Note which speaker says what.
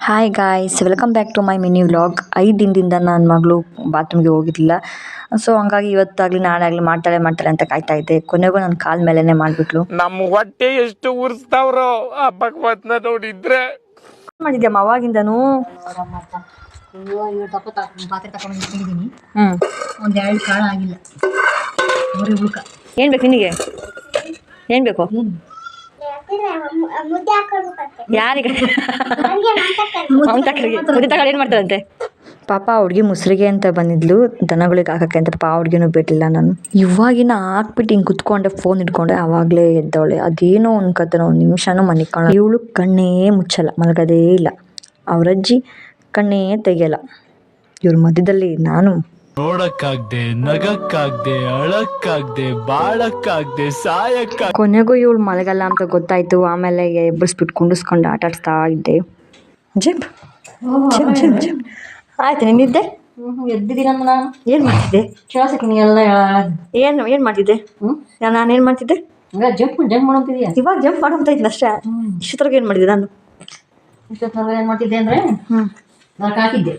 Speaker 1: Hi guys, welcome back to my mini vlog. 5 ದಿನದಿಂದ ನನ್ನ ಮಗಳು ಬಾತ್ರೂಮ್ಗೆ ಹೋಗಿರಲಿಲ್ಲ. ಸೊ ಹಂಗಾಗಿ ಇವತ್ತಾಗಲಿ ನಾಳೆ ಆಗಲಿ ಮಾಡ್ತಾಳೆ ಅಂತ ಕಾಯ್ತಾ ಇದ್ದೆ. ಕೊನೆಗೂ ನನ್ನ ಕಾಲ ಮೇಲೇ ಮಾಡಿಬಿಟ್ಲು.
Speaker 2: ನಮ್ಮ ಹೊಟ್ಟೆ ಎಷ್ಟು ಉರ್ಸ್ತಾವ್ರೋ ಆ ಭಗವತ್ನ ನೋಡಿದ್ರೆ.
Speaker 1: ಮಾಡಿದ್ಯಮ್ಮ ಅವಾಗಿಂದನೂ?
Speaker 3: ಪಾತ್ರೆ ತಗೊಂಡು ಇಟ್ಕೊಂಡಿದ್ದೀನಿ. ಒಂದು 2 ಕಾಳು ಆಗಿಲ್ಲ.
Speaker 1: ಏನು ಬೇಕು ನಿನಗೆ? ಏನು ಬೇಕು? ಯಾರಿಗೆ? ಏನು ಮಾಡ್ತಾರಂತೆ ಪಾಪ? ಹುಡುಗಿ ಮುಸ್ರಿಗೆ ಅಂತ ಬಂದಿದ್ಲು, ದನಗಳಿಗೆ ಹಾಕಕ್ಕೆ ಅಂತ. ಪಾಪ ಹುಡುಗಿನೂ ಬಿಟ್ಟಿಲ್ಲ ನಾನು. ಇವಾಗಿನ ಹಾಕ್ಬಿಟ್ಟು ಹಿಂಗೆ ಕುತ್ಕೊಂಡೆ, ಫೋನ್ ಇಟ್ಕೊಂಡೆ, ಆವಾಗಲೇ ಎದ್ದವಳೆ. ಅದೇನೋ ಅನ್ಕೋತಾನೆ, ಒಂದು ನಿಮಿಷನೂ ಮನೆ ಕಾಣ. ಇವಳು ಕಣ್ಣೇ ಮುಚ್ಚಲ್ಲ, ಮಲಗೋದೇ ಇಲ್ಲ. ಅವರಜ್ಜಿ ಕಣ್ಣೇ ತೆಗಿಯಲ್ಲ. ಇವ್ರ ಮಧ್ಯದಲ್ಲಿ ನಾನು
Speaker 4: ನೋಡಕ್ಕಾಗ್ದೆ, ನಗಕ್ಕಾಗ್ದೆ, ಅಳಕ್ಕಾಗ್ದೆ, ಬಾಳಕ್ಕಾಗ್ದೆ, ಸಾಯಕ್ಕಾಗ್ದೆ.
Speaker 1: ಕೊನೆಗೂ ಇವಳು ಮಲಗಲ್ಲ ಅಂತ ಗೊತ್ತಾಯ್ತು. ಆಮೇಲೆ ಎಬ್ಬರಿಸ್ಬಿಟ್ಟು ಕುಂಡಿಸ್ಕೊಂಡು ಆಟ ಆಡಿಸ್ತಾ ಇದ್ದೆ. Jump jump jump jump. ಆಯ್ತು, ನಿನ್ನಿದ್ದೆ?
Speaker 3: ಎದ್ದಿದ್ದೀನಮ್ಮ ನಾನು.
Speaker 1: ಏನು ಮಾಡ್ತಿದ್ದೆ?
Speaker 3: ಕೇಳಿಸಕ್ಕೆ ನೀ ಎಲ್ಲ
Speaker 1: ಏನು ಮಾಡ್ತಿದ್ದೆ? ನಾನೇನು ಮಾಡ್ತಿದ್ದೆ?
Speaker 3: ಜಂಪ್ ಮಾಡೋತಿದೀಯ.
Speaker 1: ಇವಾಗ ಜಂಪ್ ಮಾಡೋಗ್ತಾ ಇದ್ನ ಅಷ್ಟೇ. ಇಷ್ಟೊತ್ತರೆಗೆ ಏನು ಮಾಡಿದ್ದೆ ನಾನು?
Speaker 3: ಇಷ್ಟೊತ್ತು ಏನು ಮಾಡ್ತಿದ್ದೆ ಅಂದರೆ ನಾನು ಹಾಕಿದ್ದೆ.